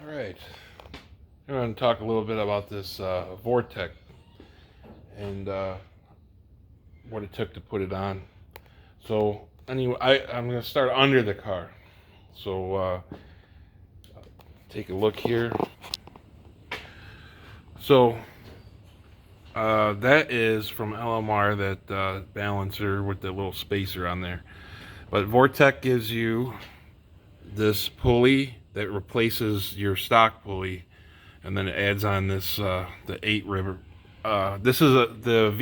All right, I'm going to talk a little bit about this Vortech and what it took to put it on. So anyway, I'm going to start under the car. So take a look here. So that is from LMR, that balancer with the little spacer on there. But Vortech gives you this pulley that replaces your stock pulley, and then it adds on this the 8 rib. This is the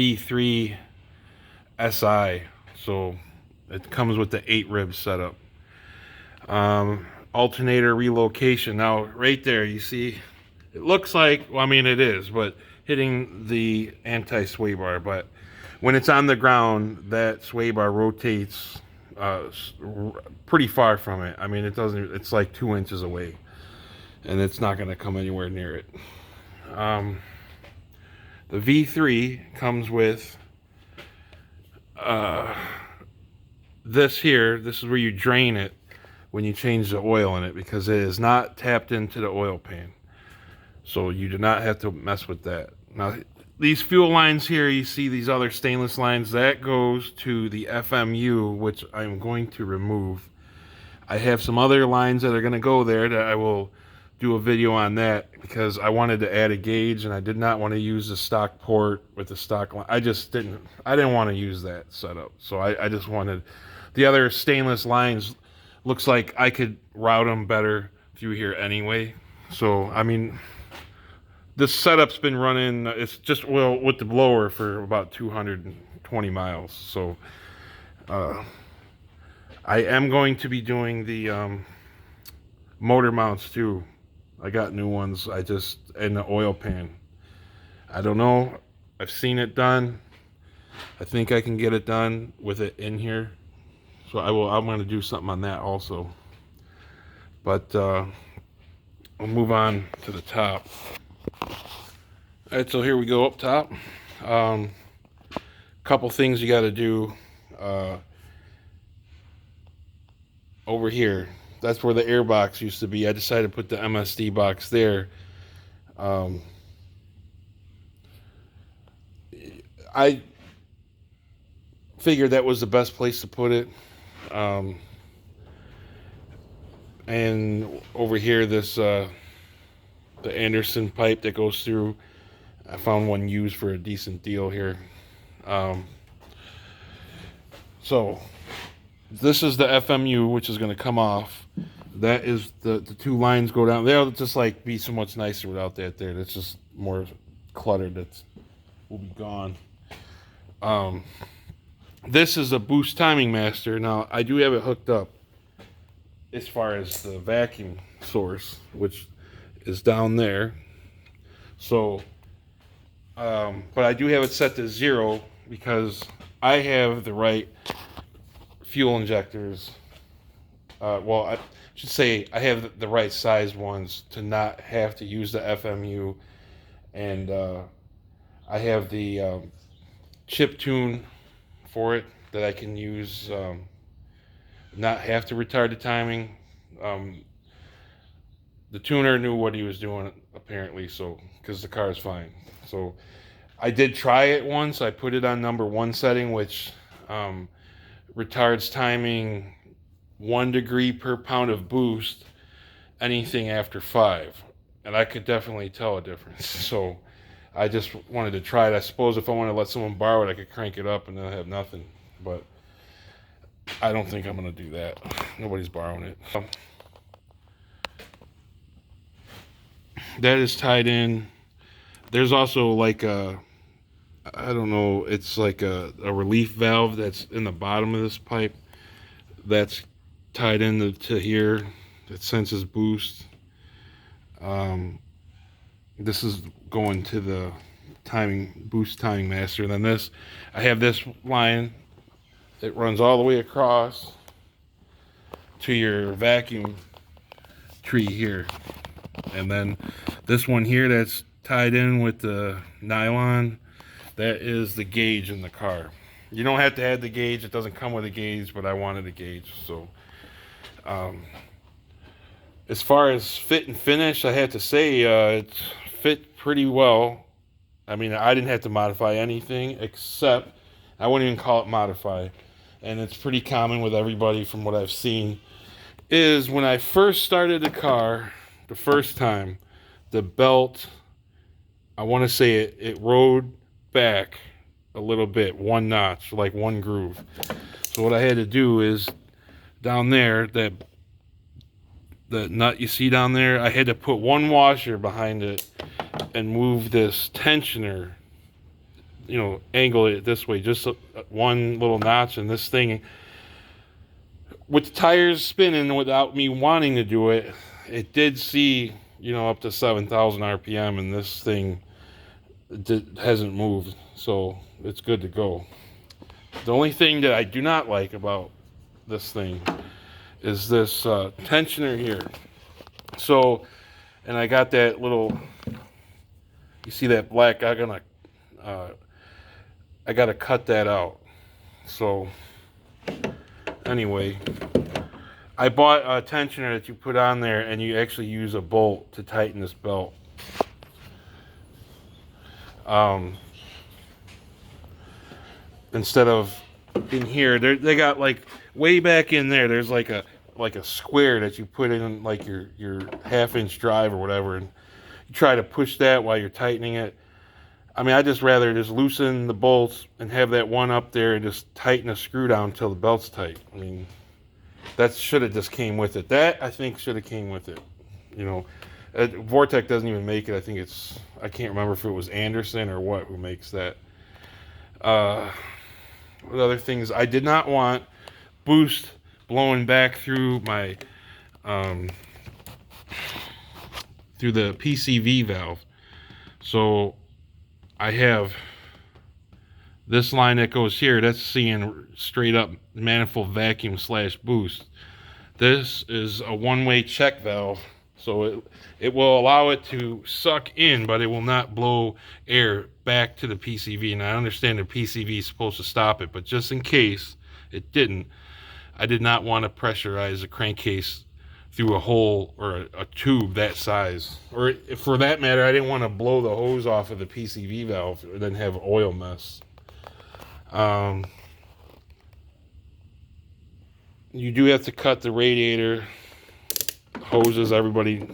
V3Si, so it comes with the 8 rib setup. Alternator relocation. Now, right there, you see, it looks like, well, I mean, it is, but hitting the anti-sway bar. But when it's on the ground, that sway bar rotates pretty far from it. I mean, it doesn't. It's like 2 inches away, and it's not going to come anywhere near it. The V3 comes with this here. This is where you drain it when you change the oil in it, because it is not tapped into the oil pan. So you do not have to mess with that. Now, these fuel lines here, you see these other stainless lines, that goes to the FMU, which I'm going to remove. I have some other lines that are going to go there that I will do a video on that, because I wanted to add a gauge and I did not want to use the stock port with the stock line. I didn't want to use that setup. So I just wanted the other stainless lines. Looks like I could route them better through here anyway. So, I mean, this setup's been running, it's just, well, with the blower for about 220 miles. So I am going to be doing the motor mounts too. I got new ones. In the oil pan. I don't know. I've seen it done. I think I can get it done with it in here. So I'm going to do something on that also. But we'll move on to the top. All right, so here we go up top. Couple things you got to do over here. That's where the air box used to be. I decided to put the MSD box there. I figured that was the best place to put it. And over here, this the Anderson pipe that goes through. I found one used for a decent deal here. So this is the FMU, which is going to come off. That is the 2 lines go down. They'll just like be so much nicer without that there. That's just more cluttered. That will be gone. This is a boost timing master. Now, I do have it hooked up as far as the vacuum source, which is down there. So, but I do have it set to 0 because I have the right fuel injectors. Well, I should say I have the right size ones to not have to use the FMU. And I have the chip tune for it that I can use, not have to retard the timing. The tuner knew what he was doing apparently, so because the car is fine. So I did try it once. I put it on number 1 setting, which retards timing 1 degree per pound of boost anything after 5, and I could definitely tell a difference. So I just wanted to try it. I suppose if I want to let someone borrow it, I could crank it up and then I have nothing. But I don't think I'm going to do that. Nobody's borrowing it. That is tied in. There's also like I don't know, it's like a relief valve that's in the bottom of this pipe that's tied into here that senses boost. This is going to the boost timing master. And then this, I have this line that runs all the way across to your vacuum tree here. And then this one here that's tied in with the nylon, that is the gauge in the car. You don't have to add the gauge. It doesn't come with a gauge, but I wanted a gauge. So As far as fit and finish, I have to say it fit pretty well. I mean, I didn't have to modify anything except, I wouldn't even call it modify, and it's pretty common with everybody from what I've seen, is when I first started the car the first time, the belt, I want to say it rode back a little bit, one notch, like one groove. So what I had to do is down there, that nut you see down there, I had to put one washer behind it and move this tensioner, angle it this way, just one little notch, and this thing, with the tires spinning without me wanting to do it, it did see, up to 7,000 RPM, and this thing hasn't moved, so it's good to go. The only thing that I do not like about this thing is this tensioner here. So, and I got that little, you see that black, I gotta cut that out. So anyway, I bought a tensioner that you put on there, and you actually use a bolt to tighten this belt. Instead of in here, they got like way back in there, there's like a square that you put in like your half-inch drive or whatever, and you try to push that while you're tightening it. I mean, I just rather just loosen the bolts and have that one up there and just tighten a screw down until the belt's tight. I mean, that should have just came with it. That, I think, should have came with it. Vortech doesn't even make it. I think I can't remember if it was Anderson or what who makes that. What other things? I did not want boost blowing back through my through the PCV valve. So I have this line that goes here, that's seeing straight up manifold vacuum / boost. This is a one-way check valve, so it will allow it to suck in, but it will not blow air back to the PCV. And I understand the PCV is supposed to stop it, but just in case it didn't, I did not want to pressurize a crankcase through a hole or a tube that size. Or for that matter, I didn't want to blow the hose off of the PCV valve and then have oil mess. You do have to cut the radiator hoses. Everybody,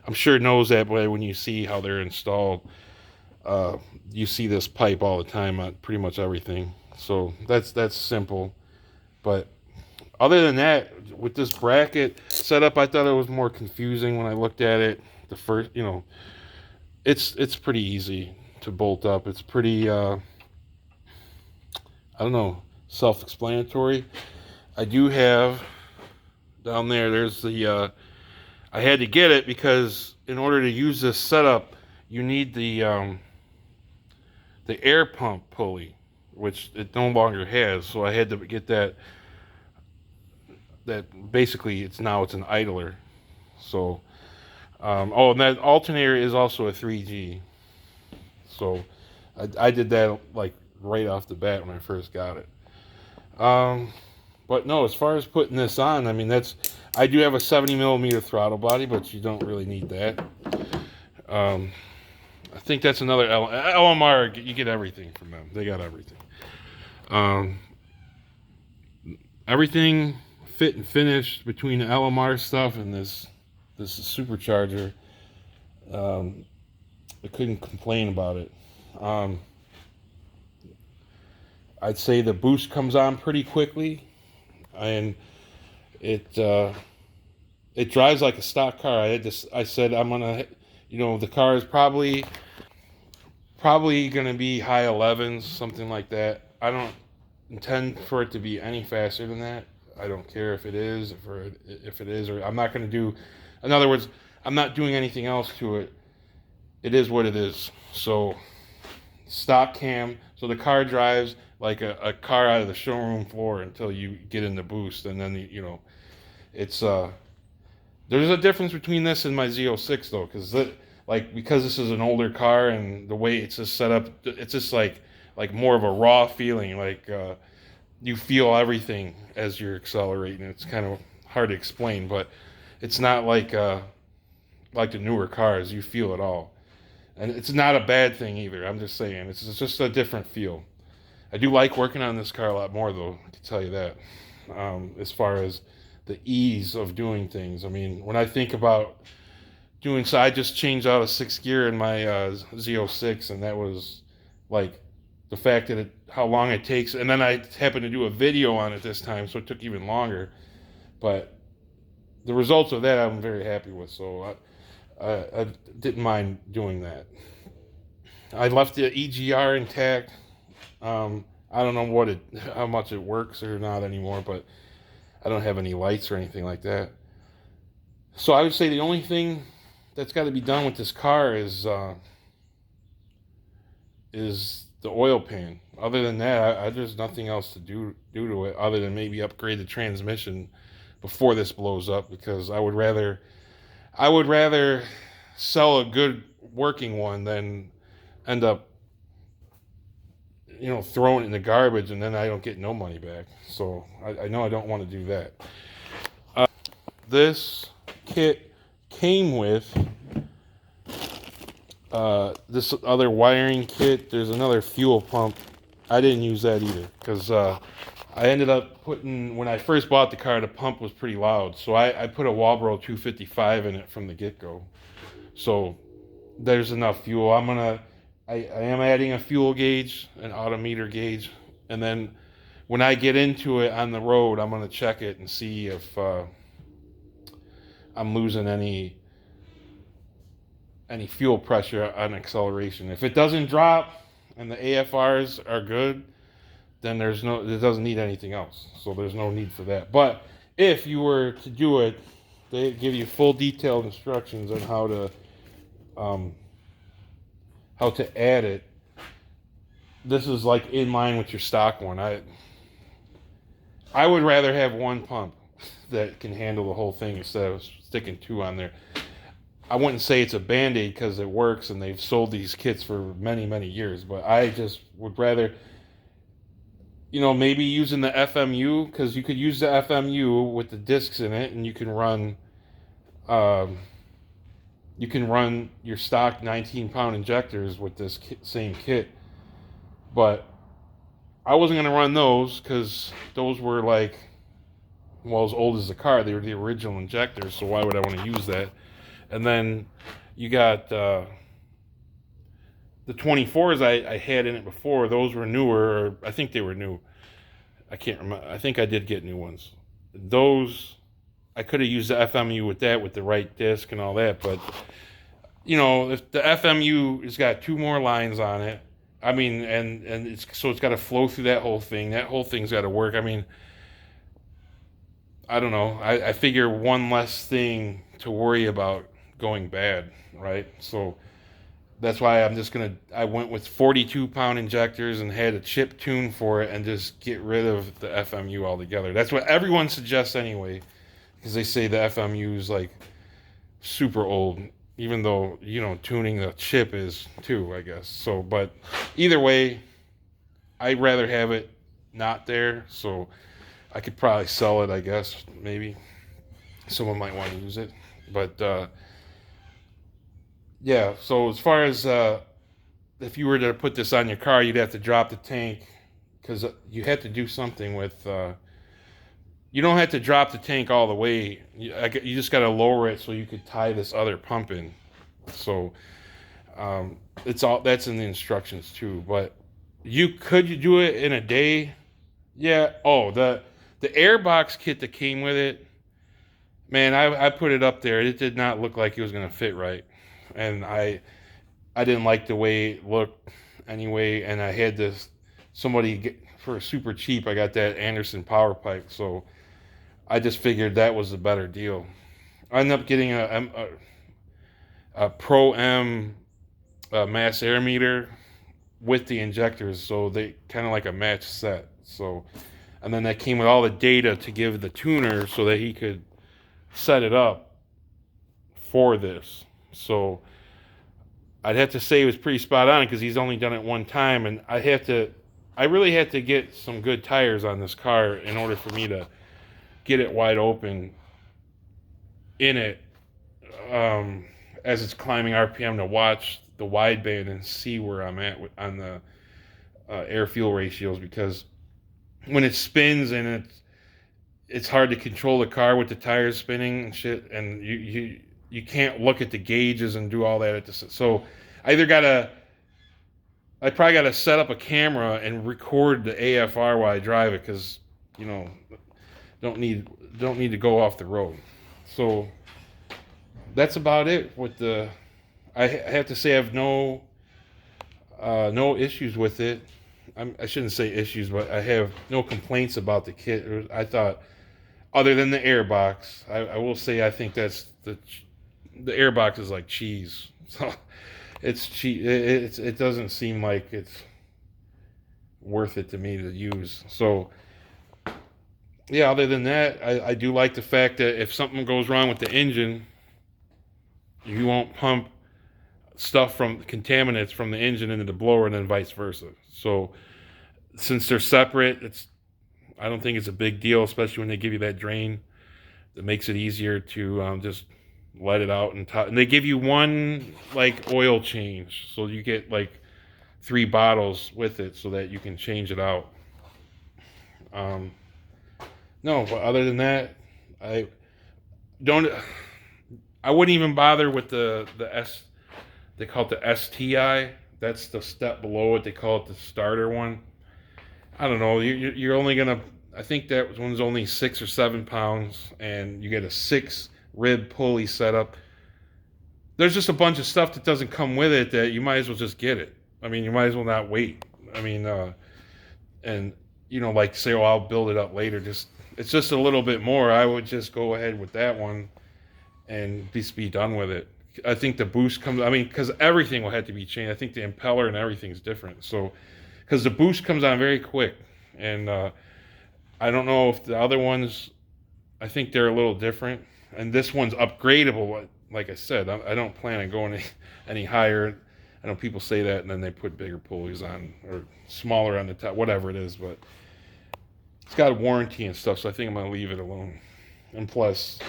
I'm sure, knows that way. When you see how they're installed, you see this pipe all the time on pretty much everything. So that's simple. But other than that, with this bracket setup, I thought it was more confusing when I looked at it. The first, it's pretty easy to bolt up. It's pretty, I don't know, self-explanatory. I do have down there's the, I had to get it because in order to use this setup, you need the air pump pulley, which it no longer has. So I had to get that basically it's an idler. So and that alternator is also a 3G. So I did that like right off the bat when I first got it. But no, as far as putting this on, I mean, I do have a 70mm throttle body, but you don't really need that. I think that's another LMR. You get everything from them. They got everything. Everything fit and finished between the LMR stuff and this supercharger. I couldn't complain about it. I'd say the boost comes on pretty quickly, and it drives like a stock car. I said I'm gonna, the car is probably gonna be high 11s, something like that. I don't intend for it to be any faster than that. I don't care if it is, or I'm not gonna do. In other words, I'm not doing anything else to it. It is what it is. So stock cam. So the car drives like a car out of the showroom floor until you get in the boost, and then it's there's a difference between this and my Z06 though, because this is an older car and the way it's just set up, it's just like more of a raw feeling, like you feel everything as you're accelerating. It's kind of hard to explain, but It's not like the newer cars. You feel it all. And it's not a bad thing either. I'm just saying. It's just a different feel. I do like working on this car a lot more, though. I can tell you that. As far as the ease of doing things. I mean, when I think about doing, so I just changed out a 6th gear in my Z06, and that was like the fact that how long it takes. And then I happened to do a video on it this time, so it took even longer. But the results of that I'm very happy with. So I didn't mind doing that. I left the EGR intact. I don't know how much it works or not anymore, but I don't have any lights or anything like that. So I would say the only thing that's got to be done with this car is the oil pan. Other than that, there's nothing else to do to it other than maybe upgrade the transmission before this blows up, because I would rather sell a good working one than end up throwing it in the garbage and then I don't get no money back. So I know I don't want to do that. This kit came with this other wiring kit. There's another fuel pump. I didn't use that either because I ended up putting, when I first bought the car, the pump was pretty loud. So I put a Walbro 255 in it from the get-go. So there's enough fuel. I am adding a fuel gauge, an odometer gauge, and then when I get into it on the road, I'm going to check it and see if I'm losing any fuel pressure on acceleration. If it doesn't drop and the AFRs are good, then it doesn't need anything else. So there's no need for that. But if you were to do it, they give you full detailed instructions on how to add it. This is like in line with your stock one. I would rather have one pump that can handle the whole thing instead of sticking 2 on there. I wouldn't say it's a band-aid because it works and they've sold these kits for many, many years, but I just would rather, maybe using the FMU, because you could use the FMU with the discs in it and you can run your stock 19-pound injectors with this same kit. But I wasn't going to run those because those were as old as the car. They were the original injectors, so why would I want to use that? And then you got the 24s I had in it before. Those were newer, or I think they were new. I can't remember. I think I did get new ones. Those, I could have used the FMU with that, with the right disc and all that, but if the FMU has got 2 more lines on it, I mean, and it's got to flow through that whole thing. That whole thing's got to work. I mean, I don't know. I figure one less thing to worry about going bad, right? So that's why I went with 42-pound injectors and had a chip tune for it and just get rid of the FMU altogether. That's what everyone suggests anyway, because they say the FMU is like super old, even though, tuning the chip is too, I guess. So, but either way, I'd rather have it not there. So I could probably sell it, I guess, maybe. Someone might want to use it. But, yeah, so as far as if you were to put this on your car, you'd have to drop the tank, because you had to do something with... you don't have to drop the tank all the way. You just got to lower it so you could tie this other pump in. So that's in the instructions too. But could you do it in a day? Yeah. Oh, the airbox kit that came with it, man, I put it up there. It did not look like it was going to fit right, and I didn't like the way it looked anyway. And I had somebody get, for super cheap, I got that Anderson power pipe, so I just figured that was a better deal. I ended up getting a Pro M mass air meter with the injectors, so they kind of like a match set. So, and then that came with all the data to give the tuner so that he could set it up for this. So I'd have to say it was pretty spot on because he's only done it one time, and I really had to get some good tires on this car in order for me to get it wide open in it as it's climbing RPM to watch the wideband and see where I'm at on the air fuel ratios, because when it spins and it's hard to control the car with the tires spinning and shit, and you can't look at the gauges and do all that at the so I probably gotta set up a camera and record the AFR while I drive it, because you know don't need to go off the road. So that's about it with the. I have to say I have no issues with it. I shouldn't say issues, but I have no complaints about the kit. I thought, other than the airbox, I will say I think that's the airbox is like cheese. So it's cheap. It doesn't seem like it's worth it to me to use. So yeah, other than that, I do like the fact that if something goes wrong with the engine, you won't pump stuff from contaminants from the engine into the blower and then vice versa. So since they're separate, I don't think it's a big deal, especially when they give you that drain. That makes it easier to just let it out and they give you one like oil change, so you get like 3 bottles with it so that you can change it out. No, but other than that, I wouldn't even bother with the S. They call it the STI. That's the step below it. They call it the starter one. I don't know. You're only gonna. I think that one's only 6 or 7 pounds, and you get a 6 rib pulley setup. There's just a bunch of stuff that doesn't come with it that you might as well just get it. I mean, you might as well not wait. I mean, and like say, oh, I'll build it up later. It's just a little bit more. I would just go ahead with that one and be done with it. I think the boost comes. I mean, because everything will have to be changed. I think the impeller and everything's different. So, because the boost comes on very quick, and I don't know if the other ones. I think they're a little different, and this one's upgradable. Like I said, I don't plan on going any higher. I know people say that, and then they put bigger pulleys on or smaller on the top, whatever it is. But it's got a warranty and stuff, so I think I'm gonna leave it alone. And plus,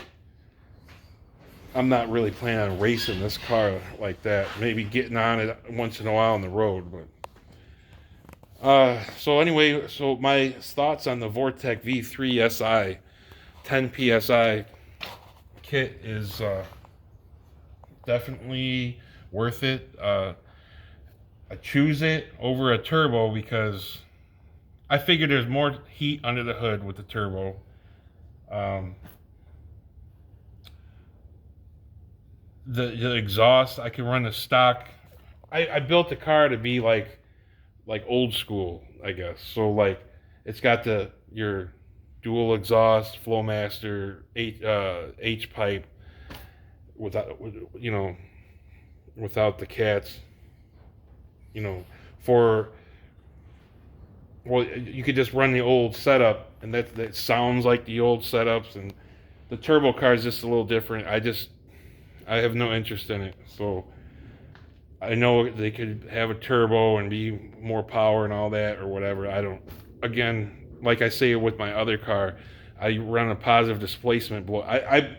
I'm not really planning on racing this car like that. Maybe getting on it once in a while on the road, but so anyway, so my thoughts on the Vortech V3Si 10 psi kit is definitely worth it. I choose it over a turbo because I figured there's more heat under the hood with the turbo. The exhaust, I can run the stock. I built the car to be like old school, I guess. So like it's got your dual exhaust, Flowmaster, H pipe, without the cats. You could just run the old setup, and that sounds like the old setups, and the turbo car is just a little different. I have no interest in it. So I know they could have a turbo and be more power and all that or whatever. I don't. Again, like I say with my other car, I run a positive displacement blow. I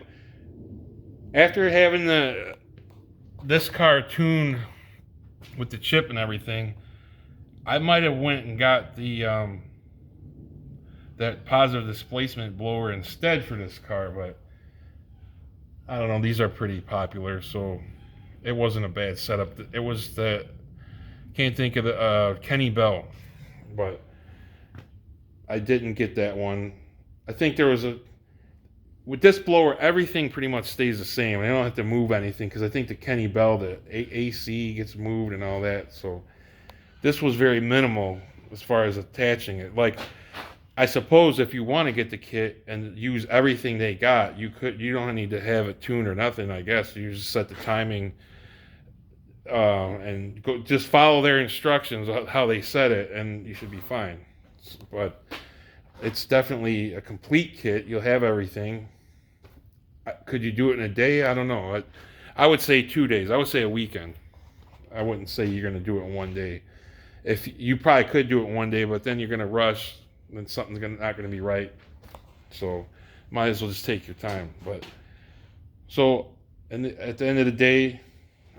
after having this car tuned with the chip and everything, I might have went and got the that positive displacement blower instead for this car, but I don't know. These are pretty popular, so it wasn't a bad setup. It was can't think of the Kenny Bell, but I didn't get that one. I think there was with this blower, everything pretty much stays the same. I don't have to move anything because I think the Kenny Bell, the AC gets moved and all that. So this was very minimal as far as attaching it. Like, I suppose if you want to get the kit and use everything they got, you don't need to have it tuned or nothing, I guess. You just set the timing and just follow their instructions, how they set it, and you should be fine. But it's definitely a complete kit. You'll have everything. Could you do it in a day? I don't know. I would say 2 days. I would say a weekend. I wouldn't say you're going to do it in one day. If you probably could do it in one day, but then you're going to rush, then something's not going to be right. So might as well just take your time. But So, and at the end of the day,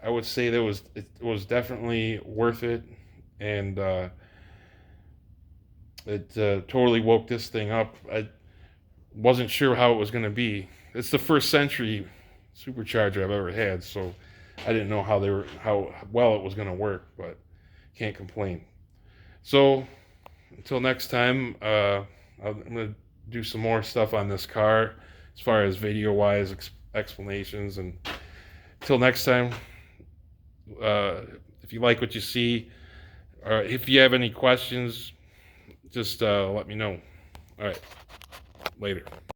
I would say it was definitely worth it, and it totally woke this thing up. I wasn't sure how it was going to be. It's the first Century supercharger I've ever had, so I didn't know how well it was going to work, but can't complain. So until next time, I'm going to do some more stuff on this car as far as video wise explanations. And until next time, uh, if you like what you see, or if you have any questions, just let me know. All right, later.